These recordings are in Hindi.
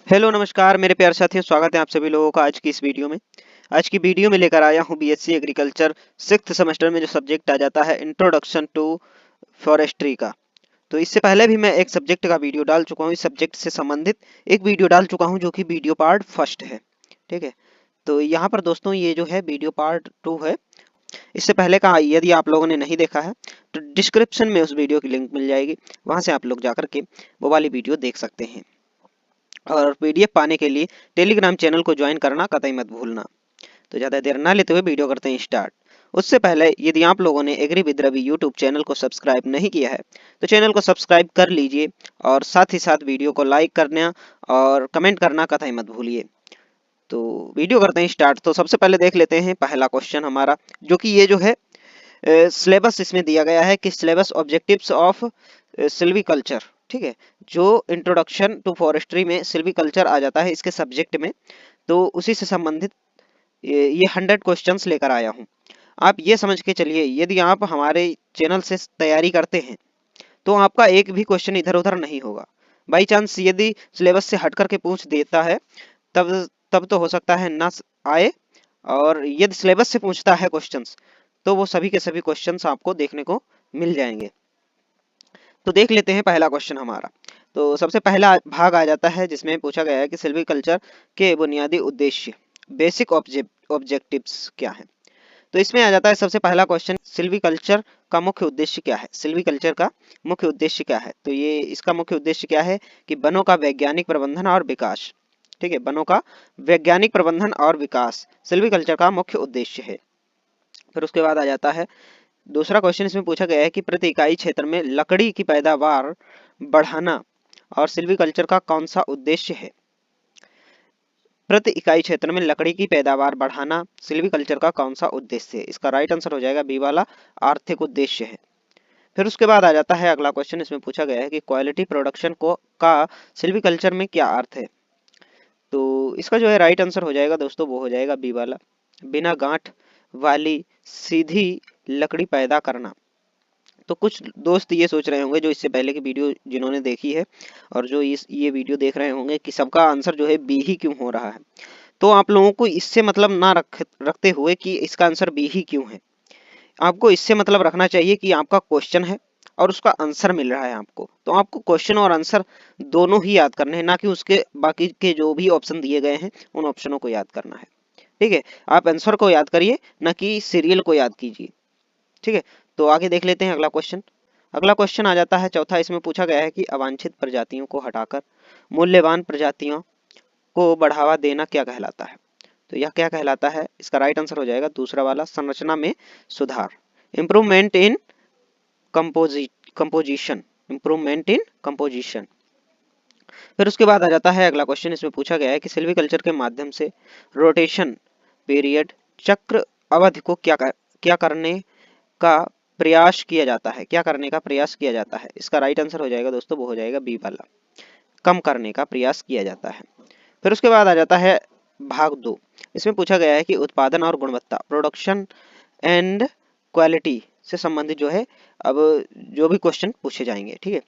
हेलो नमस्कार मेरे प्यारे साथियों, स्वागत है आप सभी लोगों का आज की इस वीडियो में। आज की वीडियो में लेकर आया हूं बीएससी एग्रीकल्चर सिक्स्थ सेमेस्टर में जो सब्जेक्ट आ जाता है इंट्रोडक्शन टू फॉरेस्ट्री का। तो इससे पहले भी मैं एक सब्जेक्ट का वीडियो डाल चुका हूं, इस सब्जेक्ट से संबंधित एक वीडियो डाल चुका हूं जो कि वीडियो पार्ट फर्स्ट है। ठीक है, तो यहाँ पर दोस्तों ये जो है वीडियो पार्ट 2 है। इससे पहले का यदि आप लोगों ने नहीं देखा है तो डिस्क्रिप्शन में उस वीडियो की लिंक मिल जाएगी, वहां से आप लोग जाकर के वो वाली वीडियो देख सकते हैं। और पीडीएफ पाने के लिए टेलीग्राम चैनल को ज्वाइन करना कतई मत भूलना। तो ज़्यादा देर ना लेते हुए वीडियो करते हैं स्टार्ट। उससे पहले यदि आप लोगों ने agree with Ravi YouTube channel को सब्सक्राइब नहीं किया है तो चैनल को सब्सक्राइब कर लीजिए और साथ ही साथ वीडियो को लाइक करना और कमेंट करना कतई मत भूलिए। तो वीडियो करते हैं स्टार्ट। तो सबसे पहले देख लेते हैं पहला क्वेश्चन हमारा, जो कि ये जो है सिलेबस इसमें दिया गया है कि सिलेबस ऑब्जेक्टिव्स ऑफ सिल्वीकल्चर। ठीक है, जो इंट्रोडक्शन टू फॉरेस्ट्री में सिल्वीकल्चर आ जाता है इसके सब्जेक्ट में, तो उसी से संबंधित ये 100 क्वेश्चंस लेकर आया हूँ। आप ये समझ के चलिए, यदि आप हमारे चैनल से तैयारी करते हैं तो आपका एक भी क्वेश्चन इधर उधर नहीं होगा। बाई चांस यदि सिलेबस से हट करके पूछ देता है तब तब तो हो सकता है ना आए, और यदि सिलेबस से पूछता है क्वेश्चंस तो वो सभी के सभी क्वेश्चंस आपको देखने को मिल जाएंगे। तो देख लेते हैं पहला क्वेश्चन हमारा। तो सबसे पहला भाग आ जाता है जिसमें पूछा गया है कि सिल्वीकल्चर के बुनियादी उद्देश्य, बेसिक ऑब्जेक्टिव्स क्या है। तो इसमें आ जाता है सबसे पहला क्वेश्चन, सिल्वीकल्चर का मुख्य उद्देश्य क्या है। सिल्वीकल्चर का मुख्य उद्देश्य क्या है, तो ये इसका मुख्य उद्देश्य क्या है कि वनों का वैज्ञानिक प्रबंधन और विकास। ठीक है, वनों का वैज्ञानिक प्रबंधन और विकास सिल्वीकल्चर का मुख्य उद्देश्य है। फिर उसके बाद आ जाता है दूसरा क्वेश्चन, इसमें पूछा गया है कि प्रति इकाई क्षेत्र में लकड़ी की पैदावार बढ़ाना और सिल्वीकल्चर का कौन सा उद्देश्य है। प्रति इकाई क्षेत्र में लकड़ी की पैदावार बढ़ाना सिल्वीकल्चर का कौन सा उद्देश्य है। इसका राइट आंसर हो जाएगा बी वाला, आर्थिक उद्देश्य है। फिर उसके बाद आ जाता है अगला क्वेश्चन, इसमें पूछा गया है कि क्वालिटी प्रोडक्शन को का सिल्वीकल्चर में क्या अर्थ है। तो इसका जो है राइट आंसर हो जाएगा दोस्तों, वो हो जाएगा बी वाला, बिना गांठ वाली सीधी लकड़ी पैदा करना। तो कुछ दोस्त ये सोच रहे होंगे जो इससे पहले की वीडियो जिन्होंने देखी है और जो ये वीडियो देख रहे होंगे कि सबका आंसर जो है बी ही क्यों हो रहा है। तो आप लोगों को इससे मतलब ना रखते हुए कि इसका आंसर बी ही क्यों है, आपको इससे मतलब रखना चाहिए कि आपका क्वेश्चन है और उसका आंसर मिल रहा है आपको, तो आपको क्वेश्चन और आंसर दोनों ही याद करने हैं, ना कि उसके बाकी के जो भी ऑप्शन दिए गए हैं उन ऑप्शनों को याद करना है। ठीक है, आप आंसर को याद करिए, ना कि सीरियल को याद कीजिए। ठीक है, तो आगे देख लेते हैं अगला क्वेश्चन। अगला क्वेश्चन आ जाता है चौथा, इसमें पूछा गया है कि अवांछित प्रजातियों को हटाकर मूल्यवान प्रजातियों को बढ़ावा देना क्या कहलाता है। तो यह क्या कहलाता है, इसका राइट आंसर हो जाएगा दूसरा वाला, संरचना में सुधार, improvement in composition, improvement in composition. फिर उसके बाद आ जाता है अगला क्वेश्चन, इसमें पूछा गया है कि सिल्वीकल्चर के माध्यम से रोटेशन पीरियड, चक्र अवधि को क्या करने का प्रयास किया जाता है, क्या करने का प्रयास किया जाता है। इसका राइट आंसर हो जाएगा दोस्तों, वो हो जाएगा बी वाला, कम करने का प्रयास किया जाता है। फिर उसके बाद आ जाता है भाग 2, इसमें पूछा गया है कि उत्पादन और गुणवत्ता, प्रोडक्शन एंड क्वालिटी से संबंधित जो है अब जो भी क्वेश्चन पूछे जाएंगे। ठीक है,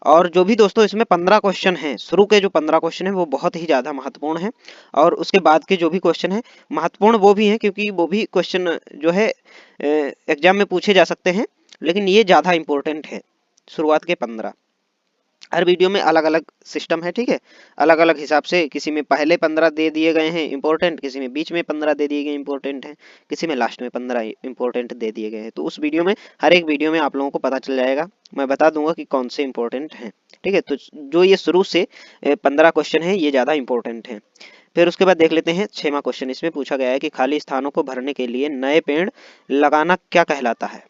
और जो भी दोस्तों इसमें 15 क्वेश्चन हैं, शुरू के जो 15 क्वेश्चन हैं वो बहुत ही ज़्यादा महत्वपूर्ण हैं, और उसके बाद के जो भी क्वेश्चन हैं महत्वपूर्ण वो भी हैं क्योंकि वो भी क्वेश्चन जो है एग्जाम में पूछे जा सकते हैं, लेकिन ये ज़्यादा इंपॉर्टेंट है। शुरुआत के 15, हर वीडियो में अलग अलग सिस्टम है। ठीक है, अलग अलग हिसाब से, किसी में पहले 15 दे दिए गए हैं इंपॉर्टेंट, किसी में बीच में 15 दे दिए गए इंपॉर्टेंट हैं, किसी में लास्ट में 15 इंपॉर्टेंट दे दिए गए हैं। तो उस वीडियो में, हर एक वीडियो में आप लोगों को पता चल जाएगा, मैं बता दूंगा कि कौन से इंपॉर्टेंट हैं। ठीक है, तो जो ये शुरू से 15 क्वेश्चन है ये ज़्यादा इंपॉर्टेंट है। फिर उसके बाद देख लेते हैं 6वां क्वेश्चन, इसमें पूछा गया है कि खाली स्थानों को भरने के लिए नए पेड़ लगाना क्या कहलाता है।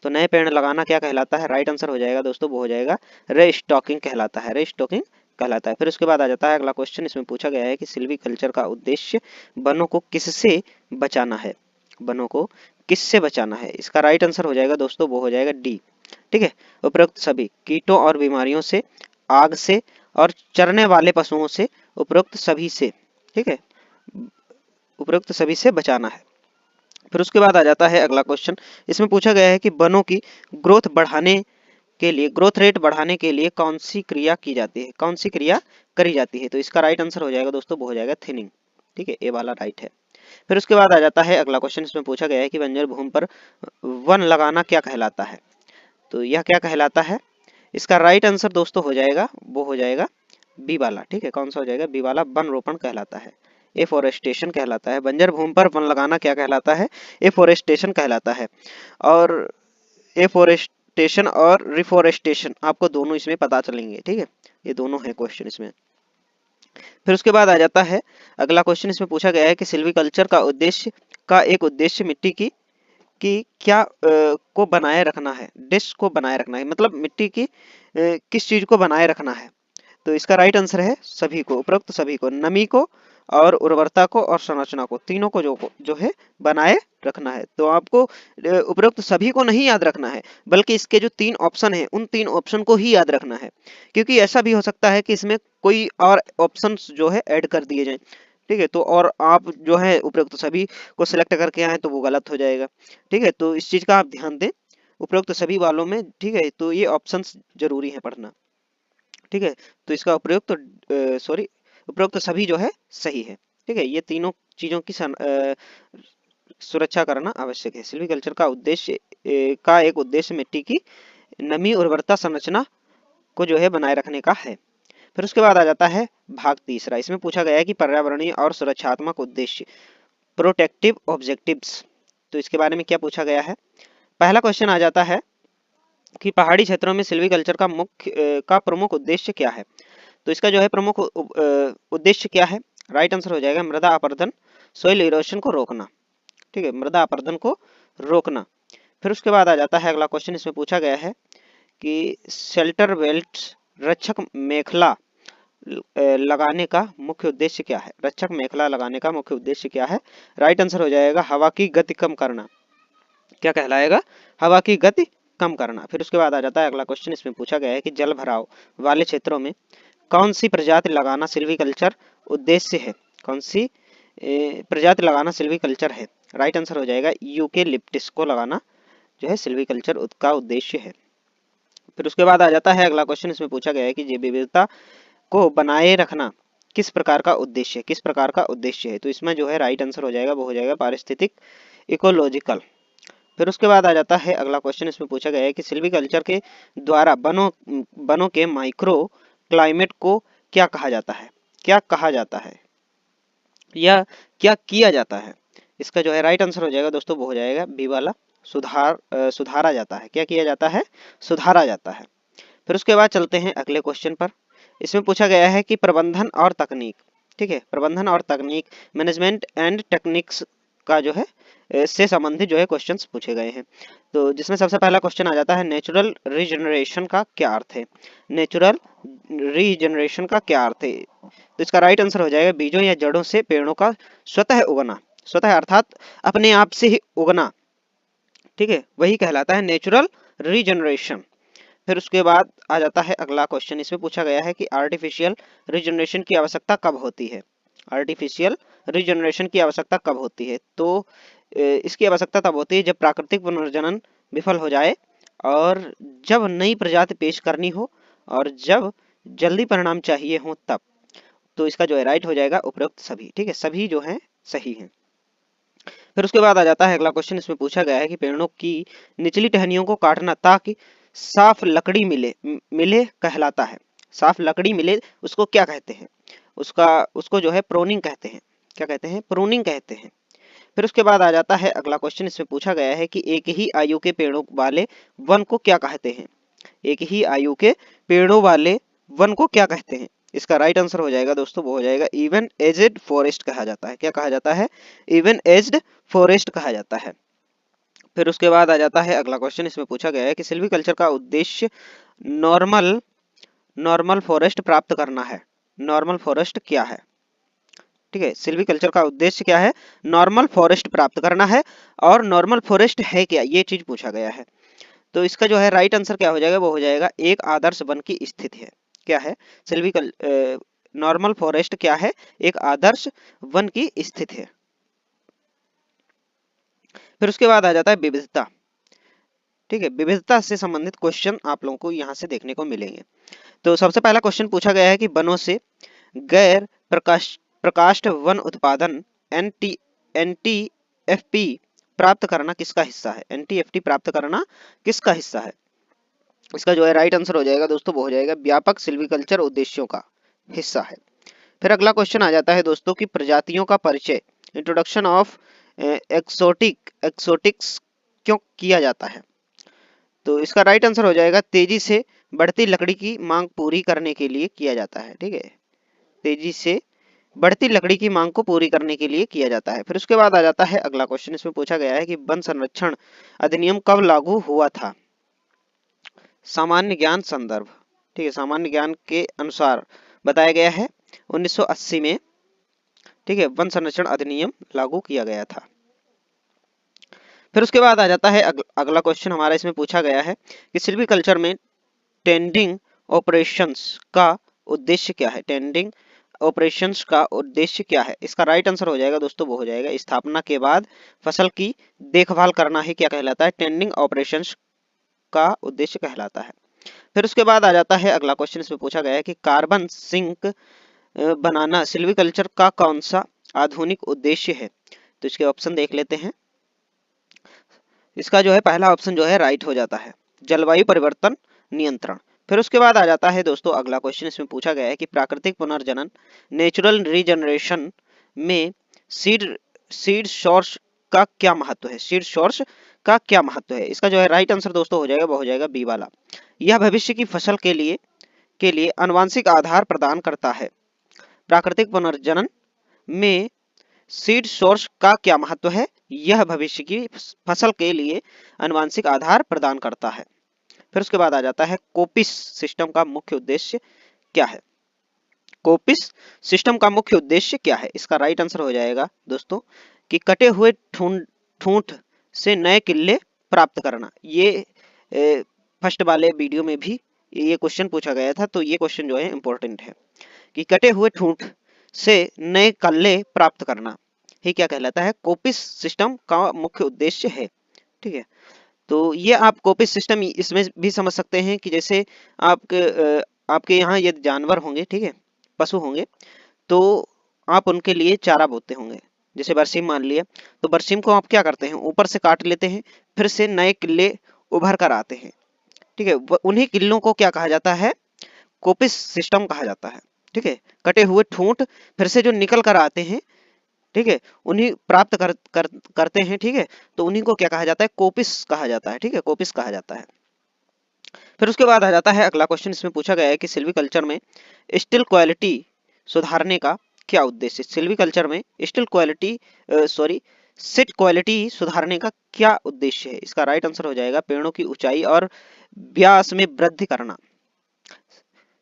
तो नए पेड़ लगाना क्या कहलाता है, राइट आंसर हो जाएगा दोस्तों, वो हो जाएगा रीस्टॉकिंग कहलाता है, रीस्टॉकिंग कहलाता है। फिर उसके बाद आ जाता है अगला क्वेश्चन, इसमें पूछा गया है कि सिल्वीकल्चर का उद्देश्य वनों को किससे बचाना है, वनों को किससे बचाना है। इसका राइट आंसर हो जाएगा दोस्तों, वो हो जाएगा डी। ठीक है, उपरोक्त सभी कीटों और बीमारियों से, आग से और चरने वाले पशुओं से, उपरोक्त सभी से। ठीक है, उपरोक्त सभी से बचाना है। फिर उसके बाद आ जाता है अगला क्वेश्चन, इसमें पूछा गया है कि वनों की ग्रोथ बढ़ाने के लिए, ग्रोथ रेट बढ़ाने के लिए कौन सी क्रिया की जाती है, कौन सी क्रिया करी जाती है? तो इसका राइट आंसर हो जाएगा दोस्तों, वो हो जाएगा थिनिंग। ठीक है, ए वाला राइट है। फिर उसके बाद आ जाता है अगला क्वेश्चन, इसमें पूछा गया है कि बंजर भूमि पर वन लगाना क्या कहलाता है? तो यह क्या कहलाता है? इसका राइट आंसर दोस्तों हो जाएगा, वो हो जाएगा बी वाला। ठीक है, कौन सा हो जाएगा? बी वाला, वन रोपण कहलाता है, एफोरेस्टेशन कहलाता है। बंजर भूमि पर वन लगाना क्या कहलाता है? एफोरेस्टेशन कहलाता है। और एफोरेस्टेशन और रिफोरेस्टेशन आपको दोनों इसमें पता चलेंगे। ठीक है, ये दोनों है क्वेश्चन इसमें। फिर उसके बाद आ जाता है अगला क्वेश्चन, इसमें पूछा गया है कि सिल्वीकल्चर का उद्देश्य, का एक उद्देश्य मिट्टी की क्या को बनाए रखना है, डिश को बनाए रखना है, मतलब मिट्टी की किस चीज को बनाए रखना है? तो इसका राइट आंसर है सभी को, उपरोक्त सभी को, नमी को और उर्वरता को और संरचना को, तीनों को जो है बनाए रखना है। तो आपको उपरोक्त सभी को नहीं याद रखना है, बल्कि इसके जो तीन ऑप्शन है उन तीन ऑप्शन को ही याद रखना है, क्योंकि ऐसा भी हो सकता है कि इसमें कोई और ऑप्शंस जो है ऐड कर दिए जाएं। ठीक है, तो और आप जो है उपरोक्त सभी को सिलेक्ट करके आए तो वो गलत हो जाएगा। ठीक है, तो इस चीज का आप ध्यान दें उपरोक्त सभी वालों में। ठीक है, तो ये ऑप्शंस जरूरी है पढ़ना। ठीक है, तो इसका उपरोक्त उपरोक्त सभी जो है सही है। ठीक है, ये तीनों चीजों की सुरक्षा करना आवश्यक है। सिल्वीकल्चर का उद्देश्य का एक उद्देश्य मिट्टी की नमी, उर्वरता, संरचना को जो है बनाए रखने का है। फिर उसके बाद आ जाता है भाग तीसरा, इसमें पूछा गया है कि पर्यावरणीय और सुरक्षात्मक उद्देश्य, प्रोटेक्टिव ऑब्जेक्टिव्स। तो इसके बारे में क्या पूछा गया है? पहला क्वेश्चन आ जाता है कि पहाड़ी क्षेत्रों में सिल्वीकल्चर का प्रमुख उद्देश्य क्या है? तो इसका जो है प्रमुख उद्देश्य क्या है? राइट आंसर हो जाएगा मृदा अपरदन, सोइल इरोशन को रोकना। ठीक है, मृदा अपरदन को रोकना। फिर उसके बाद आ जाता है अगला क्वेश्चन, इसमें पूछा गया है कि शेल्टर बेल्ट, रक्षक मेखला लगाने का मुख्य उद्देश्य क्या है? रक्षक मेखला लगाने का मुख्य उद्देश्य क्या है? राइट आंसर हो जाएगा हवा की गति कम करना। क्या कहलाएगा? हवा की गति कम करना। फिर उसके बाद आ जाता है अगला क्वेश्चन, इसमें पूछा गया है कि जल भराव वाले क्षेत्रों में कौन सी प्रजाति लगाना सिल्वीकल्चर उद्देश्य है? कौन सी प्रजाति लगाना सिल्वीकल्चर है? राइट आंसर हो जाएगा यूकेलिप्टस को लगाना जो है सिल्वीकल्चर का उद्देश्य है। फिर उसके बाद आ जाता है अगला क्वेश्चन, इसमें पूछा गया है कि जैव विविधता को बनाए रखना किस प्रकार का उद्देश्य है? किस प्रकार का उद्देश्य है? तो इसमें जो है राइट आंसर हो जाएगा, वो हो जाएगा पारिस्थितिक, इकोलॉजिकल। फिर उसके बाद आ जाता है अगला क्वेश्चन, इसमें पूछा गया है कि सिल्वीकल्चर के द्वारा वनों के माइक्रो क्लाइमेट को क्या कहा जाता है? क्या कहा जाता है या क्या किया जाता है? इसका जो है राइट आंसर हो जाएगा दोस्तों, वो हो जाएगा बी वाला, सुधारा जाता है। क्या किया जाता है? सुधारा जाता है। फिर उसके बाद चलते हैं अगले क्वेश्चन पर। इसमें पूछा गया है कि प्रबंधन और तकनीक, ठीक है, प्रबंधन और तकनीक, मैनेजमेंट एंड टेक्निक्स का जो है से संबंधित जो है क्वेश्चंस पूछे गए हैं। तो जिसमें सबसे पहला क्वेश्चन आ जाता है नेचुरल रीजनरेशन का क्या अर्थ है? नेचुरल रीजनरेशन का क्या अर्थ है? तो इसका राइट आंसर हो जाएगा बीजों या जड़ों से पेड़ों का स्वतः उगना, स्वतः अर्थात अपने आप से ही उगना। ठीक है, वही कहलाता है नेचुरल रीजनरेशन। फिर उसके बाद आ जाता है अगला क्वेश्चन, इसमें पूछा गया है कि आर्टिफिशियल रीजनरेशन की आवश्यकता कब होती है? आर्टिफिशियल रीजनरेशन की आवश्यकता कब होती है? तो इसकी आवश्यकता तब होती है जब प्राकृतिक पुनर्जनन विफल हो जाए और जब नई प्रजाति पेश करनी हो और जब जल्दी परिणाम चाहिए हो तब। तो इसका जो है राइट हो जाएगा उपरोक्त सभी। ठीक है, सभी जो है सही है। फिर उसके बाद आ जाता है अगला क्वेश्चन, इसमें पूछा गया है कि पेड़ों की निचली टहनियों को काटना ताकि साफ लकड़ी मिले कहलाता है। साफ लकड़ी मिले उसको क्या कहते हैं? उसको जो है प्रोनिंग कहते हैं। क्या कहते हैं? प्रूनिंग कहते हैं। फिर उसके बाद आ जाता है अगला क्वेश्चन, इसमें पूछा गया है कि एक ही आयु के पेड़ों वाले वन को क्या कहते हैं? एक ही आयु के पेड़ों वाले वन को क्या कहते हैं? इसका राइट आंसर हो जाएगा दोस्तों, वो हो जाएगा इवन एजेड फॉरेस्ट कहा जाता है। क्या कहा जाता है? इवन एज्ड फॉरेस्ट कहा जाता है। फिर उसके बाद आ जाता है अगला क्वेश्चन, इसमें पूछा गया है कि सिल्वीकल्चर का उद्देश्य नॉर्मल नॉर्मल फॉरेस्ट प्राप्त करना है। नॉर्मल फॉरेस्ट क्या है? ठीक है, सिल्वीकल्चर का उद्देश्य क्या है? नॉर्मल फॉरेस्ट प्राप्त करना है। और नॉर्मल फॉरेस्ट है क्या, ये चीज पूछा गया है। तो इसका जो है राइट आंसर क्या हो जाएगा? वो हो जाएगा एक आदर्श वन की स्थिति है। क्या है? सिल्वीकल नॉर्मल फॉरेस्ट क्या है? एक आदर्श वन की स्थिति है। फिर उसके बाद आ जाता है विविधता। ठीक है, विविधता से संबंधित क्वेश्चन आप लोगों को यहाँ से देखने को मिलेंगे। तो सबसे पहला क्वेश्चन पूछा गया है कि वनों से गैर प्रकाष्ठ वन उत्पादन एनटीएफपी प्राप्त करना किसका हिस्सा है? एनटीएफटी प्राप्त करना किसका हिस्सा है? इसका जो है राइट आंसर हो जाएगा दोस्तों, वो हो जाएगा व्यापक सिल्वीकल्चर उद्देश्यों का हिस्सा है। फिर अगला क्वेश्चन आ जाता है दोस्तों कि प्रजातियों का परिचय, इंट्रोडक्शन ऑफ एक्सोटिक्स क्यों किया जाता है? तो इसका राइट आंसर हो जाएगा तेजी से बढ़ती लकड़ी की मांग पूरी करने के लिए किया जाता है। ठीक है, तेजी से बढ़ती लकड़ी की मांग को पूरी करने के लिए किया जाता है। फिर उसके बाद आ जाता है अगला क्वेश्चन, इसमें पूछा गया है कि वन संरक्षण अधिनियम कब लागू हुआ था? सामान्य ज्ञान संदर्भ, ठीक है, सामान्य ज्ञान के अनुसार बताया गया है 1980 में। ठीक है, वन संरक्षण अधिनियम लागू किया गया था। फिर उसके बाद आ जाता है अगला क्वेश्चन हमारा, इसमें पूछा गया है कि सिल्वीकल्चर में टेंडिंग ऑपरेशंस का उद्देश्य क्या है? टेंडिंग ऑपरेशंस का उद्देश्य क्या है? इसका राइट आंसर हो जाएगा दोस्तों, वो हो जाएगा स्थापना के बाद फसल की देखभाल करना ही क्या कहलाता है? टेंडिंग ऑपरेशंस का उद्देश्य कहलाता है। फिर उसके बाद आ जाता है अगला क्वेश्चन, इसमें पूछा गया है कि कार्बन सिंक बनाना सिल्वीकल्चर का कौन सा आधुनिक उद्देश्य है? तो इसके ऑप्शन देख लेते हैं। इसका जो है पहला ऑप्शन जो है राइट हो जाता है, जलवायु परिवर्तन नियंत्रण। फिर उसके बाद आ जाता है दोस्तों अगला क्वेश्चन, इसमें पूछा गया है कि प्राकृतिक पुनर्जनन नेचुरल रीजनरेशन में सीड सोर्स का क्या महत्व है? सीड सोर्स का क्या महत्व है? इसका जो है राइट आंसर दोस्तों हो जाएगा, वो हो जाएगा बी वाला। यह भविष्य की फसल के लिए आनुवंशिक आधार प्रदान करता है। प्राकृतिक पुनर्जनन में सीड सोर्स का क्या महत्व है? यह भविष्य की फसल के लिए आनुवंशिक आधार प्रदान करता है। फिर उसके बाद आ जाता है कोपिस सिस्टम का मुख्य उद्देश्य क्या है? कोपिस सिस्टम का मुख्य उद्देश्य क्या है? इसका राइट आंसर हो जाएगा दोस्तों कि कटे हुए ठूंठ से नए किले प्राप्त करना। ये फर्स्ट वाले वीडियो में भी ये क्वेश्चन पूछा गया था, तो ये क्वेश्चन जो है इंपॉर्टेंट है कि कटे हुए ठूंठ से नए कल्ले प्राप्त करना ही क्या कहलाता है? कोपिस सिस्टम का मुख्य उद्देश्य है। ठीक है, तो ये आप कोपिस सिस्टम इसमें भी समझ सकते हैं कि जैसे आपके यहाँ ये जानवर होंगे, ठीक है, पशु होंगे, तो आप उनके लिए चारा बोते होंगे। जैसे बरसीम मान लिया, तो बरसीम को आप क्या करते हैं? ऊपर से काट लेते हैं, फिर से नए किले उभर कर आते हैं। ठीक है, उन्हीं किलों को क्या कहा जाता है? कोपिस सिस्टम कहा जाता है। ठीक है, कटे हुए ठूंठ फिर से जो निकल कर आते हैं, ठीक है, उन्हीं प्राप्त करते हैं। ठीक है, तो उन्हीं को क्या कहा जाता है? कोपिस कहा जाता है। ठीक है, कोपिस कहा जाता है। फिर उसके बाद आ जाता है अगला क्वेश्चन, इसमें पूछा गया है कि सिल्वीकल्चर में स्टील क्वालिटी सुधारने का क्या उद्देश्य? सिल्वीकल्चर में स्टील क्वालिटी सीड क्वालिटी सुधारने का क्या उद्देश्य है? इसका राइट आंसर हो जाएगा पेड़ों की ऊंचाई और व्यास में वृद्धि करना।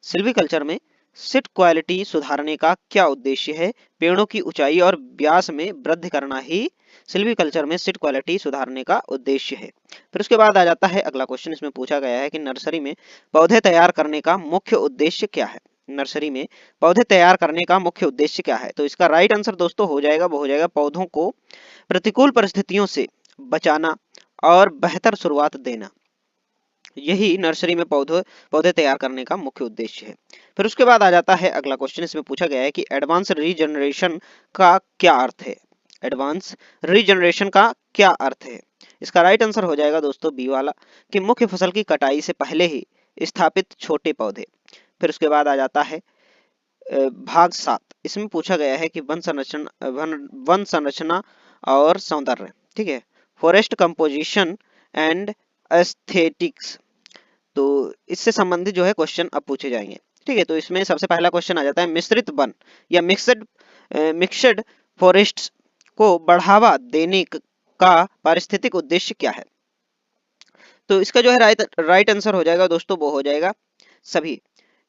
सिल्वीकल्चर में सीड क्वालिटी सुधारने का क्या उद्देश्य है? पेड़ों की ऊंचाई और व्यास में वृद्धि करना ही सिल्वीकल्चर में सीड क्वालिटी सुधारने का उद्देश्य है। फिर उसके बाद आ जाता है अगला क्वेश्चन, इसमें पूछा गया है कि नर्सरी में पौधे तैयार करने का मुख्य उद्देश्य क्या है? नर्सरी में पौधे तैयार करने का मुख्य उद्देश्य क्या है? तो इसका राइट आंसर दोस्तों हो जाएगा, वो हो जाएगा पौधों को प्रतिकूल परिस्थितियों से बचाना और बेहतर शुरुआत देना। यही नर्सरी में पौधे तैयार करने का मुख्य उद्देश्य है। फिर उसके बाद आ जाता है अगला क्वेश्चन, इसमें पूछा गया है कि एडवांस रीजनरेशन का क्या अर्थ है? एडवांस रीजनरेशन का क्या अर्थ है? इसका राइट आंसर हो जाएगा दोस्तों बी वाला कि मुख्य फसल की कटाई से पहले ही स्थापित छोटे पौधे। फिर उसके बाद आ जाता है भाग 7, इसमें पूछा गया है कि वन संरचना और सौंदर्य। ठीक है, फॉरेस्ट कंपोजिशन एंड एस्थेटिक्स। तो इससे संबंधित जो है क्वेश्चन अब पूछे जाएंगे। ठीक है, तो इसमें सबसे पहला क्वेश्चन आ जाता है मिश्रित वन या मिक्सड फॉरेस्ट्स को बढ़ावा देने का पारिस्थितिक उद्देश्य क्या है? तो इसका जो है राइट आंसर हो जाएगा दोस्तों, वो हो जाएगा सभी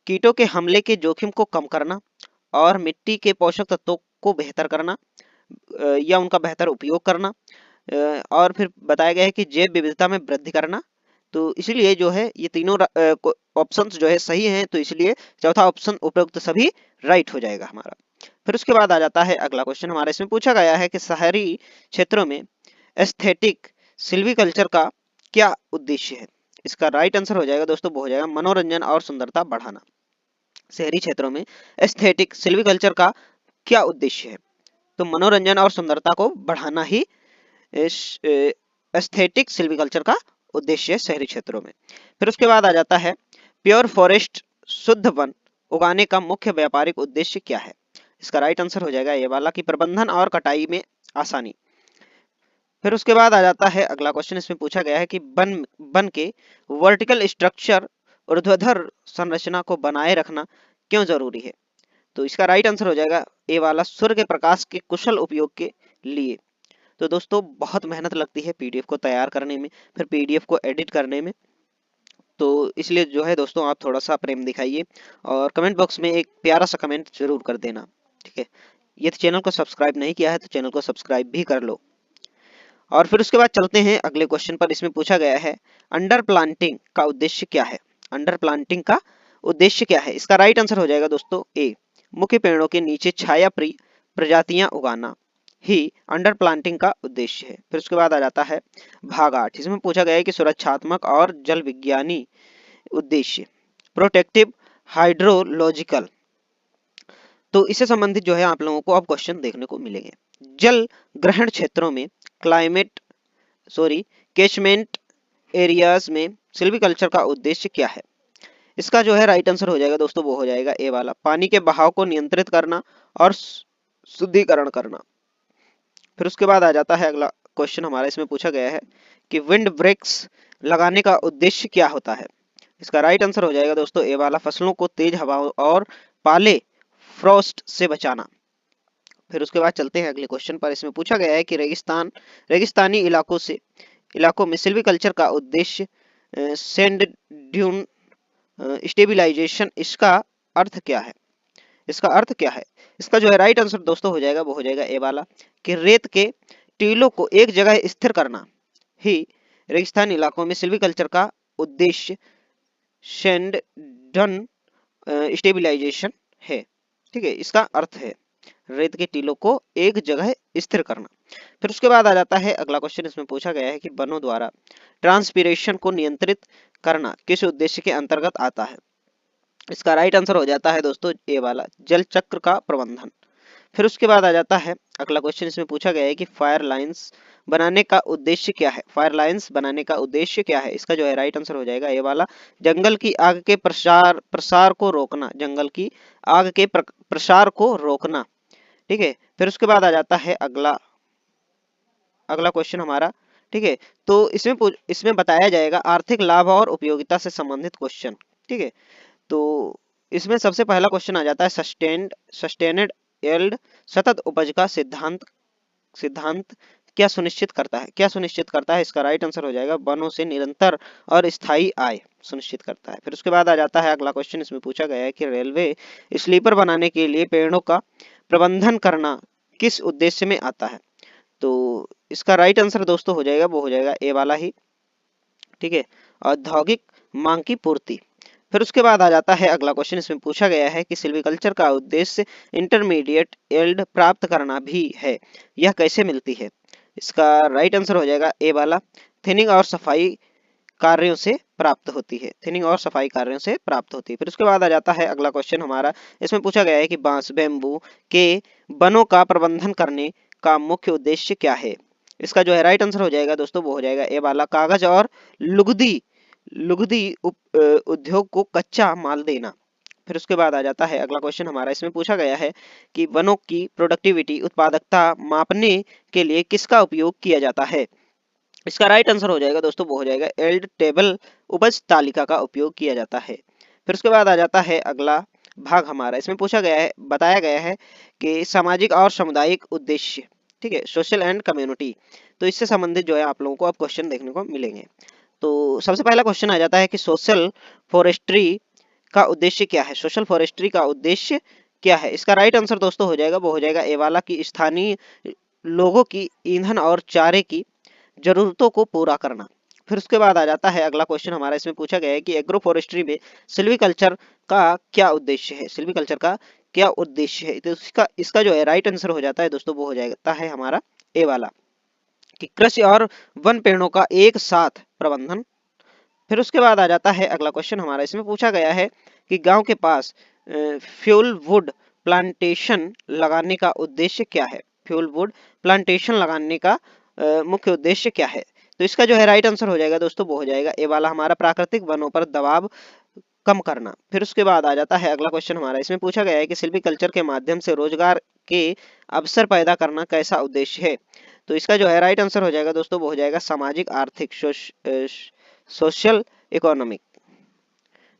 कीटों के हमले के जोखिम को कम करना और मिट्टी के पोषक तत्वों को बेहतर करना या उनका बेहतर उपयोग करना, और फिर बताया गया है कि जैव विविधता में वृद्धि करना। तो इसलिए जो है ये तीनों ऑप्शंस जो है सही हैं, तो इसलिए चौथा ऑप्शन उपयुक्त सभी राइट हो जाएगा हमारा। फिर उसके बाद आ जाता है अगला क्वेश्चन हमारा, इसमें पूछा गया है कि शहरी क्षेत्रों में एस्थेटिक सिल्वीकल्चर का क्या उद्देश्य है? इसका राइट आंसर हो जाएगा दोस्तों, वो हो जाएगा मनोरंजन और सुंदरता बढ़ाना। शहरी क्षेत्रों में एस्थेटिक सिल्वीकल्चर का क्या उद्देश्य है? तो मनोरंजन और सुंदरता को बढ़ाना ही एस्थेटिक सिल्वीकल्चर का उद्देश्य है शहरी क्षेत्रों में। फिर उसके बाद आ जाता है प्योर फॉरेस्ट, शुद्ध वन उगाने का मुख्य व्यापारिक उद्देश्य क्या है? इसका राइट आंसर हो जाएगा ये वाला कि प्रबंधन और कटाई में आसानी। फिर उसके बाद आ जाता है अगला क्वेश्चन, इसमें पूछा गया है कि वन के वर्टिकल स्ट्रक्चर, ऊर्ध्वाधर संरचना को बनाए रखना क्यों जरूरी है? तो इसका राइट आंसर हो जाएगा ए वाला, सूर्य के प्रकाश के कुशल उपयोग के लिए। तो दोस्तों बहुत मेहनत लगती है पीडीएफ को तैयार करने में, फिर पीडीएफ को एडिट करने में, तो इसलिए जो है दोस्तों आप थोड़ा सा प्रेम दिखाइए और कमेंट बॉक्स में एक प्यारा सा कमेंट जरूर कर देना, ठीक है। ये चैनल को सब्सक्राइब नहीं किया है तो चैनल को सब्सक्राइब भी कर लो। और फिर उसके बाद चलते हैं अगले क्वेश्चन पर। इसमें पूछा गया है अंडर प्लांटिंग का उद्देश्य क्या है? अंडर प्लांटिंग का उद्देश्य क्या है? इसका राइट आंसर हो जाएगा दोस्तों ए, मुख्य पेड़ों के नीचे छाया प्रिय प्रजातियां उगाना ही अंडर प्लांटिंग का उद्देश्य है। फिर उसके बाद आ जाता है भाग 8, इसमें पूछा गया है कि सुरक्षात्मक और जल विज्ञानी उद्देश्य, प्रोटेक्टिव हाइड्रोलॉजिकल। तो इससे संबंधित जो है आप लोगों को अब क्वेश्चन देखने को मिलेंगे। जल ग्रहण क्षेत्रों में कैचमेंट एरियाज में सिल्वीकल्चर का उद्देश्य क्या है? इसका जो है राइट आंसर हो जाएगा दोस्तों, वो हो जाएगा ए वाला, पानी के बहाव को नियंत्रित करना और शुद्धिकरण करना। फिर उसके बाद आ जाता है अगला क्वेश्चन हमारा, इसमें पूछा गया है कि विंड ब्रेक्स लगाने का उद्देश्य क्या होता है? इसका राइट आंसर हो जाएगा दोस्तों ए वाला, फसलों को तेज हवाओं और पाले फ्रॉस्ट से बचाना। फिर उसके बाद चलते हैं अगले क्वेश्चन पर। इसमें पूछा गया है कि रेगिस्तानी इलाकों में सिल्वीकल्चर का उद्देश्य सैंड ड्यून स्टेबिलाईजेशन, इसका अर्थ क्या है? इसका अर्थ क्या है? इसका जो है राइट आंसर दोस्तों हो जाएगा, वो हो जाएगा ए वाला कि रेत के टीलों को एक जगह स्थिर करना ही रेगिस्तानी इलाकों में सिल्वीकल्चर का उद्देश्य सैंड ड्यून स्टेबिलाईजेशन है, ठीक है। इसका अर्थ है रेत के टीलों को एक जगह स्थिर करना। फिर उसके बाद आ जाता है अगला क्वेश्चन, इसमें पूछा गया है कि वनों द्वारा ट्रांसपीरेशन को नियंत्रित करना किस उद्देश्य के अंतर्गत आता है? इसका राइट आंसर हो जाता है दोस्तों ए वाला, जल चक्र का प्रबंधन। फिर उसके बाद आ जाता है अगला क्वेश्चन, इसमें पूछा गया है कि फायर लाइंस बनाने का उद्देश्य क्या है? फायर लाइंस बनाने का उद्देश्य क्या है? इसका जो है राइट आंसर हो जाएगा ये वाला, जंगल की आग के प्रसार को रोकना, जंगल की आग के प्रसार को रोकना, ठीक है। फिर उसके बाद आ जाता है अगला क्वेश्चन हमारा, ठीक है। तो इसमें बताया जाएगा आर्थिक लाभ और उपयोगिता से संबंधित क्वेश्चन, ठीक है। तो इसमें सबसे पहला क्वेश्चन आ जाता है सस्टेनेड यील्ड, सतत उपज का सिद्धांत क्या सुनिश्चित करता है? क्या सुनिश्चित करता है? इसका राइट आंसर हो जाएगा वनों से निरंतर और स्थायी आय सुनिश्चित करता है। फिर उसके बाद आ जाता है अगला क्वेश्चन, इसमें पूछा गया है कि रेलवे स्लीपर बनाने के लिए पेड़ों का प्रबंधन करना किस उद्देश्य में आता है? तो इसका राइट आंसर दोस्तों हो जाएगा, वो हो जाएगा ए वाला ही, ठीक है, औद्योगिक मांग की पूर्ति। फिर उसके बाद आ जाता है अगला क्वेश्चन, इसमें पूछा गया है कि सिल्वीकल्चर का उद्देश्य इंटरमीडिएट यील्ड प्राप्त करना भी है, यह कैसे मिलती है? इसका राइट आंसर हो जाएगा ए वाला, थिनिंग और सफाई कार्यों से प्राप्त होती है, थिनिंग और सफाई कार्यों से प्राप्त होती है। फिर उसके बाद आ जाता है अगला क्वेश्चन हमारा, इसमें पूछा गया है कि बांस बैम्बू के वनों का प्रबंधन करने का मुख्य उद्देश्य क्या है? इसका जो है राइट आंसर हो जाएगा दोस्तों, वो हो जाएगा ए वाला, कागज और लुगदी उद्योग को कच्चा माल देना। फिर उसके बाद आ जाता है अगला क्वेश्चन हमारा, इसमें पूछा गया है कि वनों की प्रोडक्टिविटी उत्पादकता मापने के लिए किसका उपयोग किया जाता है? इसका राइट आंसर हो जाएगा दोस्तों, वो हो जाएगा यील्ड टेबल, उपज तालिका का उपयोग किया जाता है। फिर उसके बाद आ जाता है अगला भाग हमारा, इसमें पूछा गया है, बताया गया है कि सामाजिक और सामुदायिक उद्देश्य, ठीक है, सोशल एंड कम्युनिटी। तो इससे संबंधित जो है आप लोगों को अब क्वेश्चन देखने को मिलेंगे। तो सबसे पहला क्वेश्चन आ जाता है कि सोशल फॉरेस्ट्री का उद्देश्य क्या है? सोशल फॉरेस्ट्री का उद्देश्य क्या है? इसका राइट आंसर दोस्तों हो जाएगा, वो हो जाएगा ए वाला कि स्थानीय लोगों की ईंधन और चारे की जरूरतों को पूरा करना। फिर उसके बाद आ जाता है अगला क्वेश्चन हमारा, इसमें पूछा गया है कि एग्रो फॉरेस्ट्री में सिल्वीकल्चर का क्या उद्देश्य है? सिल्वीकल्चर का क्या उद्देश्य है? तो इसका जो है राइट आंसर हो जाता है दोस्तों, वो हो जाता है हमारा ए वाला, कि कृषि और वन पेड़ों का एक साथ प्रबंधन। फिर उसके बाद आ जाता है अगला क्वेश्चन हमारा, इसमें पूछा गया है कि गांव के पास फ्यूल वुड प्लांटेशन लगाने का उद्देश्य क्या है। फ्यूल वुड प्लांटेशन लगाने का मुख्य उद्देश्य क्या है। तो इसका जो है राइट आंसर हो जाएगा दोस्तों, वो हो जाएगा ए वाला हमारा, प्राकृतिक वनों पर दबाव कम करना। फिर उसके बाद आ जाता है अगला क्वेश्चन हमारा, इसमें पूछा गया है कि सिल्वीकल्चर के माध्यम से रोजगार के अवसर पैदा करना कैसा उद्देश्य है। तो इसका जो है राइट आंसर हो जाएगा दोस्तों, वो हो जाएगा सामाजिक आर्थिक सोशल इकोनॉमिक।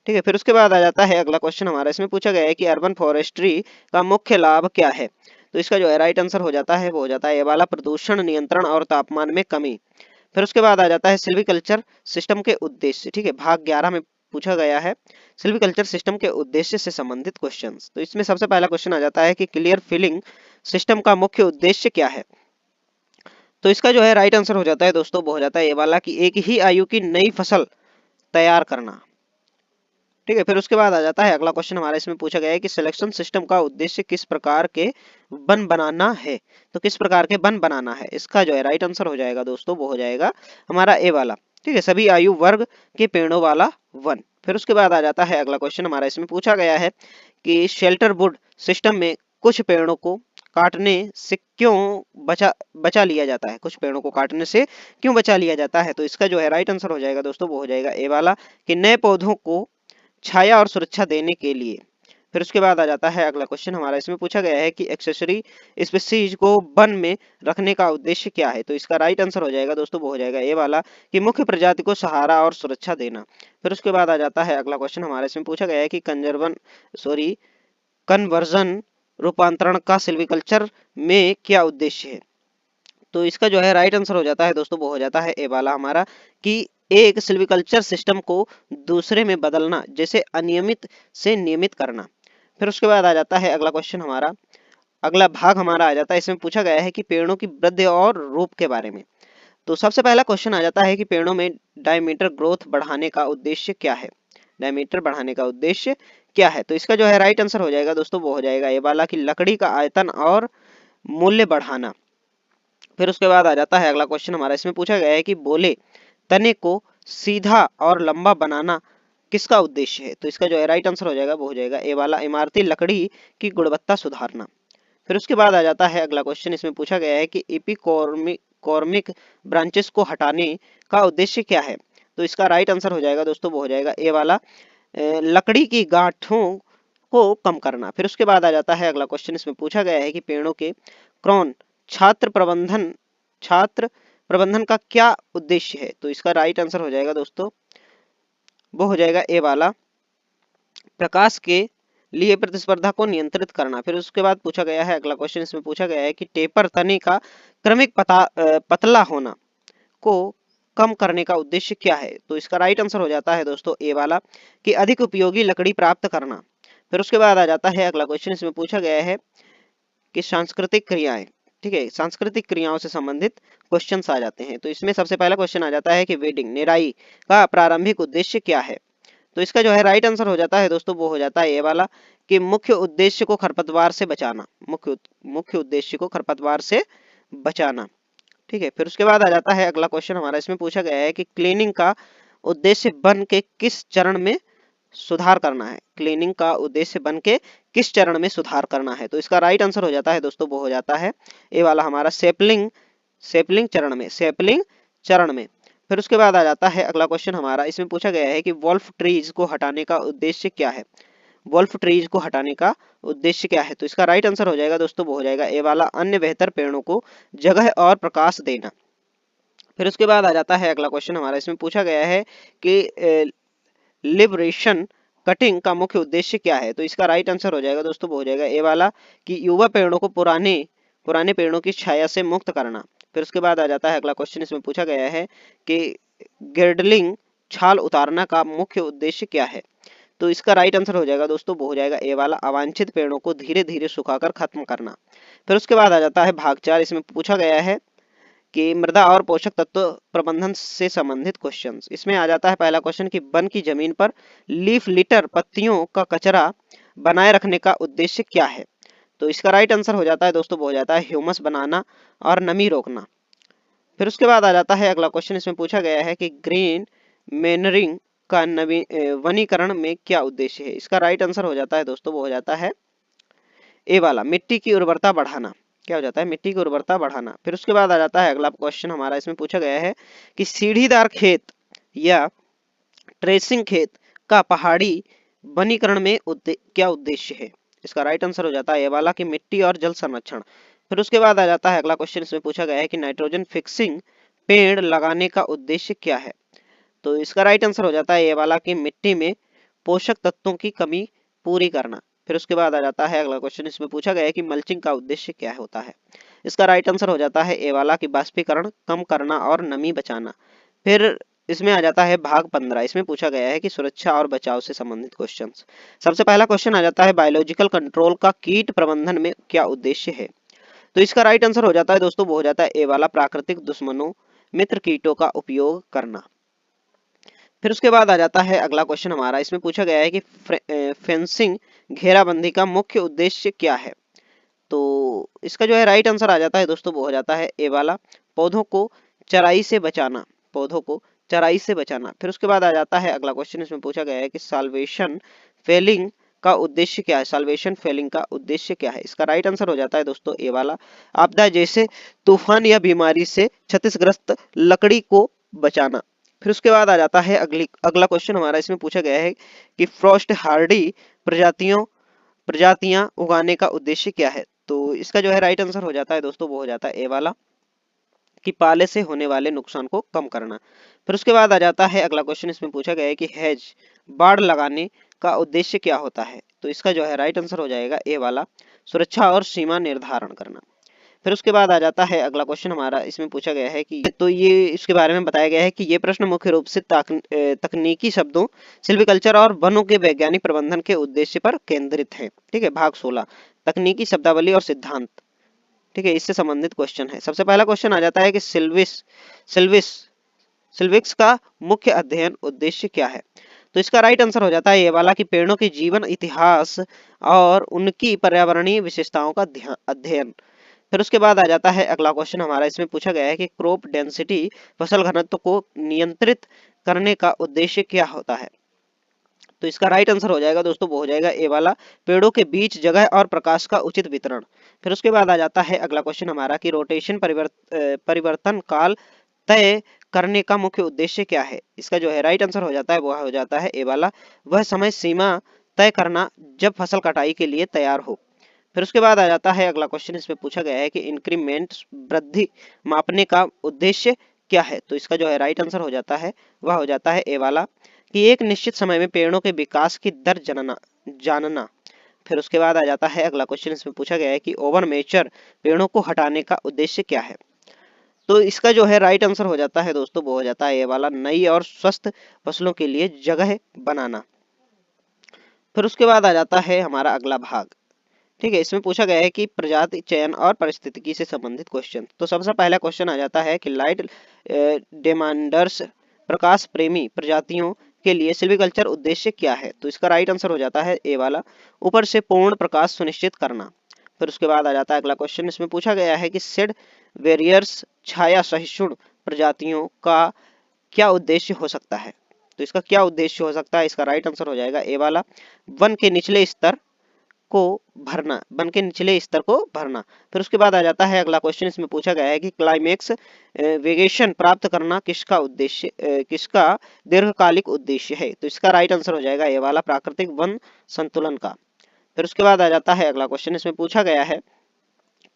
ठीक है, फिर उसके बाद आ जाता है अगला क्वेश्चन हमारा, इसमें पूछा गया है कि अर्बन फॉरेस्ट्री का मुख्य लाभ क्या है। तो इसका जो है राइट आंसर हो जाता है, वो हो जाता है ये वाला, प्रदूषण नियंत्रण और तापमान में कमी। फिर उसके बाद आ जाता है सिल्वीकल्चर सिस्टम के उद्देश्य। ठीक है, भाग 11 में पूछा गया है सिल्वीकल्चर सिस्टम के उद्देश्य से संबंधित क्वेश्चंस। तो इसमें सबसे पहला क्वेश्चन आ जाता है कि क्लियर फिलिंग सिस्टम का मुख्य उद्देश्य क्या है। तो इसका जो है राइट आंसर हो जाता है दोस्तों, वो हो जाता है ये वाला, कि एक ही आयु की नई फसल तैयार करना। ठीक है, फिर उसके बाद आ जाता है अगला क्वेश्चन हमारा, इसमें पूछा गया है कि सिलेक्शन सिस्टम का उद्देश्य किस प्रकार के वन बनाना है। तो किस प्रकार के वन बनाना है, इसका जो है राइट आंसर हो जाएगा दोस्तों, वो हो जाएगा हमारा ए वाला। ठीक है, सभी आयु वर्ग के पेड़ों वाला वन। फिर उसके बाद आ जाता है अगला क्वेश्चन हमारा, इसमें पूछा गया है कि शेल्टर वुड सिस्टम में कुछ पेड़ों को काटने से क्यों बचा लिया जाता है। कुछ पेड़ों को काटने से क्यों बचा लिया जाता है। तो इसका जो है राइट आंसर हो जाएगा दोस्तों, वो हो जाएगा ए वाला, कि नए पौधों को छाया और सुरक्षा देने के लिए। फिर उसके बाद आ जाता है अगला क्वेश्चन हमारा, इसमें पूछा गया है कि एक्सेसरी स्पीसीज को वन में रखने का उद्देश्य क्या है। तो इसका राइट आंसर हो जाएगा दोस्तों, वो हो जाएगा ए वाला, कि मुख्य प्रजाति को सहारा और सुरक्षा देना। फिर उसके बाद आ जाता है अगला क्वेश्चन हमारा, इसमें पूछा गया है कि कन्वर्जन रूपांतरण का सिल्वीकल्चर में क्या उद्देश्य है। तो इसका जो है राइट आंसर हो जाता है दोस्तों, वो हो जाता है ए वाला हमारा, कि एक सिल्वीकल्चर सिस्टम को दूसरे में बदलना, जैसे अनियमित से नियमित करना। फिर उसके बाद आ जाता है अगला क्वेश्चन हमारा, अगला भाग हमारा आ जाता है, इसमें पूछा गया है कि पेड़ों की वृद्धि और रूप के बारे में। तो सबसे पहला क्वेश्चन आ जाता है कि पेड़ों में डायमीटर ग्रोथ बढ़ाने का उद्देश्य क्या है। डायमीटर बढ़ाने का उद्देश्य क्या है। तो इसका जो है राइट आंसर हो जाएगा दोस्तों, वो हो जाएगा ये वाला, कि लकड़ी का आयतन और मूल्य बढ़ाना। फिर उसके बाद आ जाता है अगला क्वेश्चन हमारा, इसमें पूछा गया है कि बोले तने को सीधा और लंबा बनाना किसका उद्देश्य है। तो इसका जो है राइट आंसर हो जाएगा, वो हो जाएगा ए वाला, इमारती लकड़ी की गुणवत्ता सुधारना। फिर उसके बाद आ जाता है अगला क्वेश्चन, इसमें पूछा गया है कि एपिकॉर्मिक ब्रांचेस को हटाने का उद्देश्य क्या है। तो इसका राइट आंसर हो जाएगा दोस्तों, वो हो जाएगा ए वाला, लकड़ी की गांठों को कम करना। फिर उसके बाद आ जाता है अगला क्वेश्चन, इसमें पूछा गया है कि पेड़ों के क्रोन छात्र प्रबंधन का क्या उद्देश्य है। तो इसका राइट आंसर हो जाएगा दोस्तों, वो हो जाएगा ए वाला, प्रकाश के लिए प्रतिस्पर्धा को नियंत्रित करना। फिर उसके बाद पूछा गया है अगला क्वेश्चन, इसमें पूछा गया है कि टेपर तने का क्रमिक पतला होना को कम करने का उद्देश्य क्या है। तो इसका राइट आंसर हो जाता है दोस्तों ए वाला, कि अधिक उपयोगी लकड़ी प्राप्त करना। फिर उसके बाद आ जाता है अगला क्वेश्चन, इसमें पूछा गया है कि सांस्कृतिक क्रियाएं। ठीक है, सांस्कृतिक क्रियाओं से संबंधित क्वेश्चंस आ जाते हैं। तो इसमें सबसे पहला क्वेश्चन आ जाता है कि वेडिंग निराई का प्रारंभिक उद्देश्य क्या है। तो इसका जो है राइट आंसर हो जाता है दोस्तों, वो हो जाता है ये वाला, कि मुख्य उद्देश्य को खरपतवार से बचाना। मुख्य उद्देश्य को खरपतवार से बचाना। ठीक है, फिर उसके बाद आ जाता है अगला क्वेश्चन हमारा, इसमें पूछा गया है कि क्लीनिंग का उद्देश्य वन के किस चरण में सुधार करना है। क्लीनिंग का उद्देश्य वन के किस चरण में सुधार करना है। तो इसका राइट आंसर हो जाता है दोस्तों, वो हो जाता है ये वाला हमारा, सेपलिंग चरण में। फिर उसके बाद आ जाता है अगला क्वेश्चन हमारा, इसमें पूछा गया है कि वॉल्फ ट्रीज को हटाने का उद्देश्य क्या है। वॉल्फ ट्रीज को हटाने का उद्देश्य क्या है। तो इसका राइट आंसर हो जाएगा दोस्तों, वो हो जाएगा ए वाला, अन्य बेहतर पेड़ों को जगह और प्रकाश देना। फिर उसके बाद आ जाता है अगला क्वेश्चन हमारा, इसमें पूछा गया है कि लिबरेशन कटिंग का मुख्य उद्देश्य क्या है। तो इसका राइट आंसर हो जाएगा दोस्तों, वो हो जाएगा ए वाला, कि युवा पेड़ों को पुराने पेड़ों की छाया से मुक्त करना। फिर उसके बाद आ जाता है अगला क्वेश्चन, इसमें पूछा गया है कि गिर्डलिंग छाल उतारना का मुख्य उद्देश्य क्या है। तो इसका राइट आंसर हो जाएगा दोस्तों, वो हो जाएगा ए वाला, अवांछित पेड़ों को धीरे धीरे सुखाकर खत्म करना। फिर उसके बाद आ जाता है भाग 4, इसमें पूछा गया है कि मृदा और पोषक तत्व प्रबंधन से संबंधित क्वेश्चंस। इसमें आ जाता है पहला क्वेश्चन, कि वन की जमीन पर लीफ लिटर पत्तियों का कचरा बनाए रखने का उद्देश्य क्या है। तो इसका राइट आंसर हो जाता है दोस्तों, वो हो जाता है ह्यूमस बनाना और नमी रोकना। फिर उसके बाद आ जाता है अगला क्वेश्चन, इसमें पूछा गया है कि ग्रीन मैनरिंग का वनीकरण में क्या उद्देश्य है। इसका राइट आंसर हो जाता है दोस्तों, वो हो जाता है ए वाला, मिट्टी की उर्वरता बढ़ाना। क्या हो जाता है? मिट्टी की उर्वरता बढ़ाना। फिर उसके बाद आ जाता है अगला क्वेश्चन हमारा, इसमें पूछा गया है कि सीढ़ीदार खेत या ट्रेसिंग खेत का पहाड़ी वनीकरण में क्या उद्देश्य है। इसका राइट आंसर हो जाता है ये वाला कि मिट्टी और जल संरक्षण। फिर उसके बाद आ जाता है अगला क्वेश्चन, इसमें पूछा गया है कि नाइट्रोजन फिक्सिंग पेड़ लगाने का उद्देश्य क्या है। तो इसका राइट आंसर हो जाता है ये वाला कि मिट्टी में पोषक तत्वों की कमी पूरी करना। फिर उसके बाद आ जाता है अगला क्वेश्चन, इसमें पूछा गया है कि मल्चिंग का उद्देश्य क्या होता है। इसका राइट आंसर हो जाता है ए वाला कि बाष्पीकरण कम करना और नमी बचाना। फिर इसमें आ जाता है भाग 15, इसमें पूछा गया है कि सुरक्षा और बचाव से संबंधित क्वेश्चंस। सबसे पहला क्वेश्चन आ जाता है बायोलॉजिकल कंट्रोल का कीट प्रबंधन में क्या उद्देश्य है। तो इसका राइट आंसर हो जाता है दोस्तों, वो हो जाता है ए वाला, प्राकृतिक दुश्मनों मित्र कीटों का उपयोग करना। फिर उसके बाद आ जाता है अगला क्वेश्चन हमारा, इसमें पूछा गया है कि फेंसिंग घेराबंदी का मुख्य उद्देश्य क्या है। तो इसका जो है राइट आंसर आ जाता है दोस्तों, वो हो जाता है ए वाला, पौधों को चराई से बचाना। पौधों को चराई से बचाना। फिर उसके बाद आ जाता है अगला क्वेश्चन, इसमें पूछा गया है कि साल्वेशन फेलिंग का उद्देश्य क्या है। साल्वेशन फेलिंग का उद्देश्य क्या है। इसका राइट आंसर हो जाता है दोस्तों ए वाला, आपदा जैसे तूफान या बीमारी से क्षतिग्रस्त लकड़ी को बचाना। फिर उसके बाद आ जाता है अगला क्वेश्चन हमारा, इसमें पूछा गया है कि फ्रॉस्ट हार्डी प्रजातियां उगाने का उद्देश्य क्या है। तो इसका जो है राइट आंसर हो जाता है दोस्तों, वो हो जाता है ए वाला कि पाले से होने वाले नुकसान को कम करना। फिर उसके बाद आ जाता है अगला क्वेश्चन, इसमें पूछा गया है कि हेज बाड़ लगाने का उद्देश्य क्या होता है। तो इसका जो है राइट आंसर हो जाएगा ए वाला, सुरक्षा और सीमा निर्धारण करना। फिर उसके बाद आ जाता है अगला क्वेश्चन हमारा, इसमें पूछा गया है कि तो ये इसके बारे में बताया गया है कि ये प्रश्न मुख्य रूप से तकनीकी शब्दों सिल्वीकल्चर और वनों के वैज्ञानिक प्रबंधन के उद्देश्य पर केंद्रित है। ठीक है, भाग 16 तकनीकी शब्दावली और सिद्धांत। ठीक है, इससे संबंधित क्वेश्चन है। सबसे पहला क्वेश्चन आ जाता है कि सिल्विस सिल्विक्स का मुख्य अध्ययन उद्देश्य क्या है। तो इसका राइट आंसर हो जाता है ये वाला कि पेड़ों के जीवन इतिहास और उनकी पर्यावरणीय विशेषताओं का अध्ययन। फिर उसके बाद आ जाता है अगला क्वेश्चन हमारा, इसमें पूछा गया है कि क्रॉप डेंसिटी फसल घनत्व को नियंत्रित करने का उद्देश्य क्या होता है। तो इसका राइट आंसर हो जाएगा दोस्तों, वो हो जाएगा ए वाला, पेड़ों के बीच जगह और प्रकाश का उचित वितरण। फिर उसके बाद आ जाता है अगला क्वेश्चन हमारा कि रोटेशन परिवर्तन काल तय करने का मुख्य उद्देश्य क्या है। इसका जो है राइट आंसर हो जाता है, वो हो जाता है ए वाला, वह समय सीमा तय करना जब फसल कटाई के लिए तैयार हो। फिर उसके बाद आ जाता है अगला क्वेश्चन, इसमें पूछा गया है कि इंक्रीमेंट वृद्धि मापने का उद्देश्य क्या है। तो इसका जो है राइट आंसर हो जाता है, वह हो जाता है ए वाला कि एक निश्चित समय में पेड़ों के विकास की दर जानना। फिर उसके बाद आ जाता है अगला क्वेश्चन, इसमें पूछा गया है कि ओवर मेचर पेड़ों को हटाने का उद्देश्य क्या है। तो इसका जो है राइट आंसर हो जाता है दोस्तों, वो हो जाता है ये वाला, नई और स्वस्थ फसलों के लिए जगह बनाना। फिर उसके बाद आ जाता है हमारा अगला भाग। ठीक है, इसमें पूछा गया है कि प्रजाति चयन और पारिस्थितिकी से संबंधित क्वेश्चन। तो सबसे पहला क्वेश्चन आ जाता है कि लाइट डिमांडर्स प्रकाश प्रेमी प्रजातियों के लिए सिल्वीकल्चर उद्देश्य क्या है। तो इसका राइट आंसर हो जाता है ए वाला, ऊपर से पूर्ण प्रकाश सुनिश्चित करना। फिर उसके बाद आ जाता है अगला क्वेश्चन, इसमें पूछा गया है कि शेड वेरियर्स छाया सहिष्णु प्रजातियों का क्या उद्देश्य हो सकता है। तो इसका क्या उद्देश्य हो सकता है। इसका राइट आंसर हो जाएगा ए वाला, वन के निचले स्तर को भरना, वन के निचले स्तर को भरना। फिर उसके बाद आ जाता है अगला क्वेश्चन, इसमें पूछा गया है कि क्लाइमेक्स वेगेशन प्राप्त करना किसका दीर्घकालिक उद्देश्य है। तो इसका राइट आंसर हो जाएगा ये वाला, प्राकृतिक वन संतुलन का। फिर उसके बाद आ जाता है अगला क्वेश्चन, इसमें पूछा गया है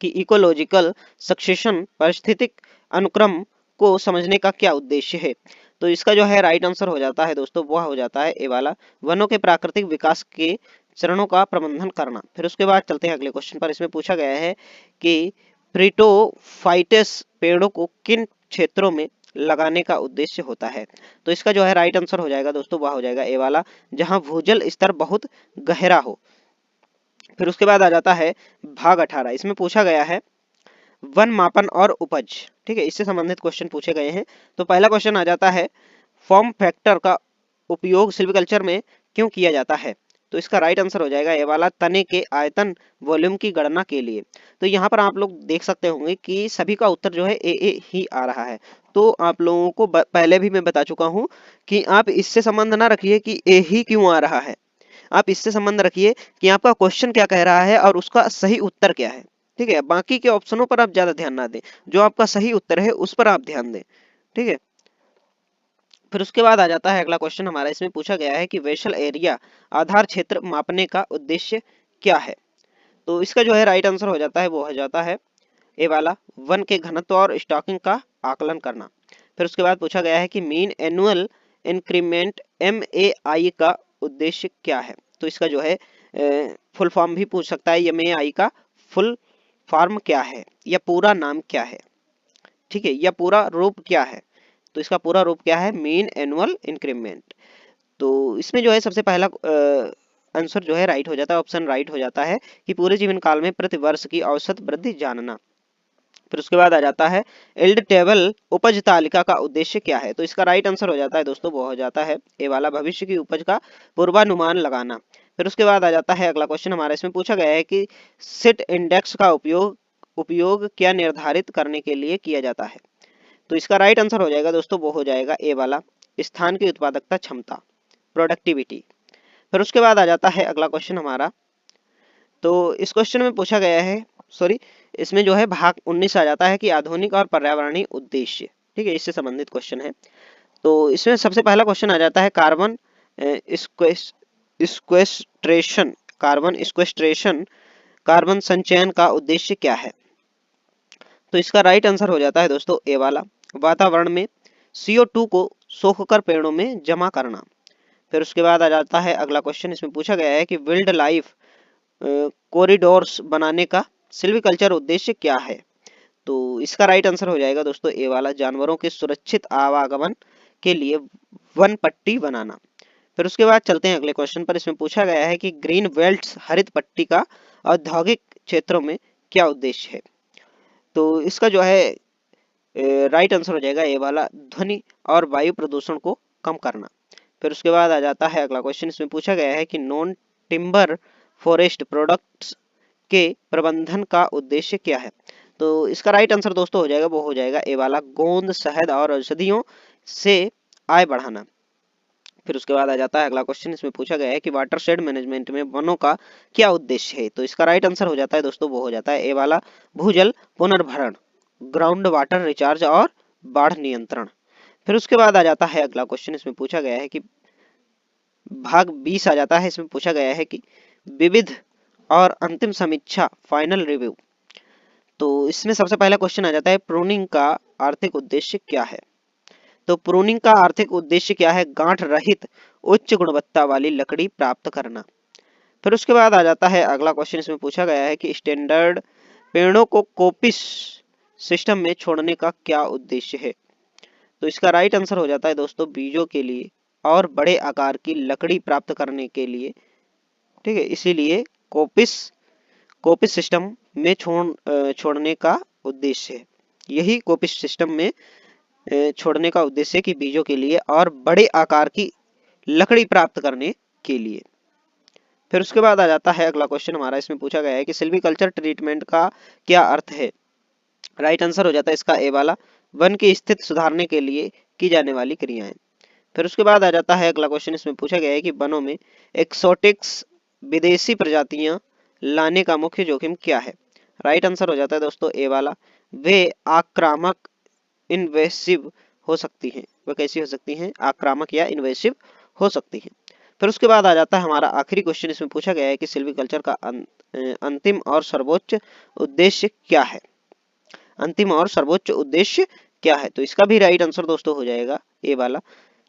कि इकोलॉजिकल सक्सेशन पारिस्थितिक अनुक्रम को समझने का क्या उद्देश्य है। तो इसका जो है राइट आंसर हो जाता है दोस्तों, वह हो जाता है ए वाला, वनों के प्राकृतिक विकास के चरणों का प्रबंधन करना। फिर उसके बाद चलते हैं अगले क्वेश्चन पर। इसमें पूछा गया है कि ब्रिटोफाइटस पेड़ों को किन क्षेत्रों में लगाने का उद्देश्य होता है। तो इसका जो है राइट आंसर हो जाएगा दोस्तों, वह हो जाएगा ए वाला, जहां भूजल स्तर बहुत गहरा हो। फिर उसके बाद आ जाता है भाग 18, इसमें पूछा गया है वन मापन और उपज। ठीक है, इससे संबंधित क्वेश्चन पूछे गए हैं। तो पहला क्वेश्चन आ जाता है, फॉर्म फैक्टर का उपयोग सिल्वीकल्चर में क्यों किया जाता है। तो इसका राइट आंसर हो जाएगा ए वाला, तने के आयतन वॉल्यूम की गणना के लिए। तो यहाँ पर आप लोग देख सकते होंगे कि सभी का उत्तर जो है ए ही आ रहा है। तो आप लोगों को पहले भी मैं बता चुका हूँ कि आप इससे संबंध ना रखिए कि ए ही क्यों आ रहा है, आप इससे संबंध रखिए कि आपका क्वेश्चन क्या कह रहा है और उसका सही उत्तर क्या है। ठीक है, बाकी के ऑप्शनों पर आप ज्यादा ध्यान ना दें, जो आपका सही उत्तर है उस पर आप ध्यान दें। ठीक है, फिर उसके बाद आ जाता है अगला क्वेश्चन हमारा। इसमें पूछा गया है कि वेसल एरिया आधार क्षेत्र मापने का उद्देश्य क्या है। तो इसका जो है राइट आंसर हो जाता है, वो हो जाता है ए वाला, वन के घनत्व और स्टॉकिंग का आकलन करना। फिर उसके बाद पूछा गया है कि मीन एनुअल इंक्रीमेंट MAI का उद्देश्य क्या है। तो इसका जो है फुल फॉर्म भी पूछ सकता है, MAI का फुल फॉर्म क्या है या पूरा नाम क्या है। ठीक है, या पूरा रूप क्या है। तो इसका पूरा रूप क्या है, मीन एनुअल इंक्रीमेंट। तो इसमें जो है सबसे पहला आंसर जो है राइट हो जाता है, ऑप्शन राइट हो जाता है कि पूरे जीवन काल में प्रति वर्ष की औसत वृद्धि जानना। फिर उसके बाद आ जाता है एल्ड टेबल उपज तालिका का उद्देश्य क्या है। तो इसका राइट आंसर हो जाता है दोस्तों, वो हो जाता है ए वाला, भविष्य की उपज का पूर्वानुमान लगाना। फिर उसके बाद आ जाता है अगला क्वेश्चन हमारा। इसमें पूछा गया है कि सिट इंडेक्स का उपयोग क्या निर्धारित करने के लिए किया जाता है। तो इसका राइट आंसर हो जाएगा दोस्तों, वो हो जाएगा ए वाला, स्थान की उत्पादकता क्षमता, प्रोडक्टिविटी। फिर उसके बाद आ जाता है अगला क्वेश्चन हमारा। तो इस क्वेश्चन में पूछा गया है, सॉरी, इसमें जो है भाग 19 आ जाता है कि आधुनिक और पर्यावरणीय उद्देश्य। ठीक है, इससे संबंधित क्वेश्चन है। तो इसमें सबसे पहला क्वेश्चन आ जाता है कार्बन स्क्वेस्ट्रेशन, कार्बन स्क्वेस्ट्रेशन, कार्बन संचयन का उद्देश्य क्या है। तो इसका राइट आंसर हो जाता है दोस्तों ए वाला, वातावरण में CO2 को सोखकर पेड़ों में जमा करना। फिर उसके बाद आ जाता है अगला क्वेश्चन। इसमें पूछा गया है कि वाइल्ड लाइफ कॉरिडोर्स बनाने का सिल्वीकल्चर उद्देश्य क्या है। तो इसका राइट आंसर हो जाएगा दोस्तों ए वाला, जानवरों के सुरक्षित आवागमन के लिए वन पट्टी बनाना। फिर उसके बाद चलते हैं अगले क्वेश्चन पर। इसमें पूछा गया है कि ग्रीन बेल्ट्स हरित पट्टी का औद्योगिक क्षेत्रों में क्या उद्देश्य है। तो इसका जो है राइट आंसर हो जाएगा ए वाला, ध्वनि और वायु प्रदूषण को कम करना। फिर उसके बाद आ जाता है अगला क्वेश्चन। इसमें पूछा गया है कि नॉन टिम्बर फॉरेस्ट प्रोडक्ट्स के प्रबंधन का उद्देश्य क्या है। तो इसका राइट आंसर दोस्तों हो जाएगा, वो हो जाएगा ए वाला, गोंद, शहद और औषधियों से आय बढ़ाना। फिर उसके बाद आ जाता है अगला क्वेश्चन। इसमें पूछा गया है कि वाटर शेड मैनेजमेंट में वनों का क्या उद्देश्य है। तो इसका राइट आंसर हो जाता है दोस्तों, वो हो जाता है ए वाला, भूजल पुनर्भरण, ग्राउंड वाटर रिचार्ज और बाढ़ नियंत्रण। फिर उसके बाद आ जाता है अगला क्वेश्चन। इसमें पूछा गया है कि भाग 20 आ जाता है। इसमें पूछा गया है कि विविध और अंतिम समीक्षा, फाइनल रिव्यू। तो इसमें सबसे पहला क्वेश्चन आ जाता है प्रूनिंग का आर्थिक उद्देश्य क्या है। तो प्रूनिंग का आर्थिक उद्देश्य क्या है, गांठ रहित उच्च गुणवत्ता वाली लकड़ी प्राप्त करना। फिर उसके बाद आ जाता है अगला क्वेश्चन। इसमें पूछा गया है कि स्टैंडर्ड पेड़ों को कोपिस सिस्टम में छोड़ने का क्या उद्देश्य है। तो इसका राइट आंसर हो जाता है दोस्तों, बीजों के लिए और बड़े आकार की लकड़ी प्राप्त करने के लिए। ठीक है, इसीलिए कोपिस कोपिस सिस्टम में छोड़ने का उद्देश्य है। यही कोपिस सिस्टम में छोड़ने का उद्देश्य कि बीजों के लिए और बड़े आकार की लकड़ी प्राप्त करने के लिए। फिर उसके बाद आ जाता है अगला क्वेश्चन हमारा। इसमें पूछा गया है कि सिल्वीकल्चर ट्रीटमेंट का क्या अर्थ है। राइट आंसर हो जाता है इसका ए वाला, वन की स्थिति सुधारने के लिए की जाने वाली क्रियाएं। फिर उसके बाद आ जाता है अगला क्वेश्चन। इसमें पूछा गया है कि वनों में एक्सोटिक्स, विदेशी प्रजातियां लाने का मुख्य जोखिम क्या है। राइट आंसर हो जाता है दोस्तों ए वाला, वे आक्रामक, इन्वेसिव हो सकती हैं। वह कैसी हो सकती हैं, आक्रामक या इन्वेसिव हो सकती हैं। फिर उसके बाद आ जाता है हमारा आखिरी क्वेश्चन। इसमें पूछा गया है कि सिल्वीकल्चर का अंतिम और सर्वोच्च उद्देश्य क्या है। अंतिम और सर्वोच्च उद्देश्य क्या है। तो इसका भी राइट आंसर दोस्तों हो जाएगा ए वाला,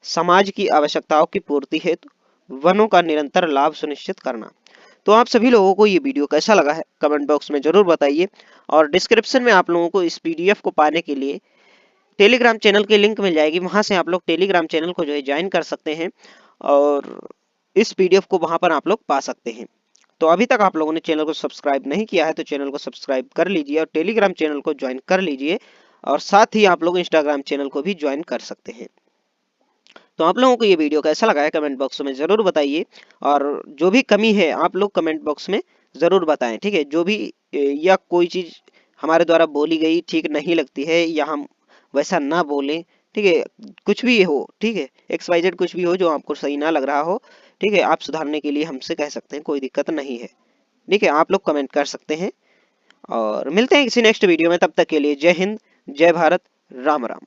समाज की आवश्यकताओं की पूर्ति हेतु वनों का निरंतर लाभ सुनिश्चित करना। तो आप सभी लोगों को ये वीडियो कैसा लगा है कमेंट बॉक्स में जरूर बताइए, और डिस्क्रिप्शन में आप लोगों को इस PDF को पाने के लिए टेलीग्राम चैनल की लिंक मिल जाएगी, वहां से आप लोग टेलीग्राम चैनल को जो है ज्वाइन कर सकते हैं और इस PDF को वहां पर आप लोग पा सकते हैं। तो अभी तक आप लोगों ने चैनल को सब्सक्राइब नहीं किया है तो चैनल को सब्सक्राइब कर लीजिए और टेलीग्राम चैनल को ज्वाइन कर लीजिए, और साथ ही आप लोग इंस्टाग्राम चैनल को भी ज्वाइन कर सकते हैं। तो आप लोगों को ये वीडियो कैसा लगा है कमेंट बॉक्स में ज़रूर बताइए, और जो भी कमी है आप लोग कमेंट बॉक्स में ज़रूर बताएं, ठीक है। जो भी या कोई चीज़ हमारे द्वारा बोली गई ठीक नहीं लगती है या हम वैसा ना बोलें, ठीक है, कुछ भी हो, ठीक है, XYZ कुछ भी हो जो आपको सही ना लग रहा हो, ठीक है, आप सुधारने के लिए हमसे कह सकते हैं, कोई दिक्कत नहीं है, ठीक है। आप लोग कमेंट कर सकते हैं और मिलते हैं किसी नेक्स्ट वीडियो में। तब तक के लिए जय हिंद, जय भारत, राम राम।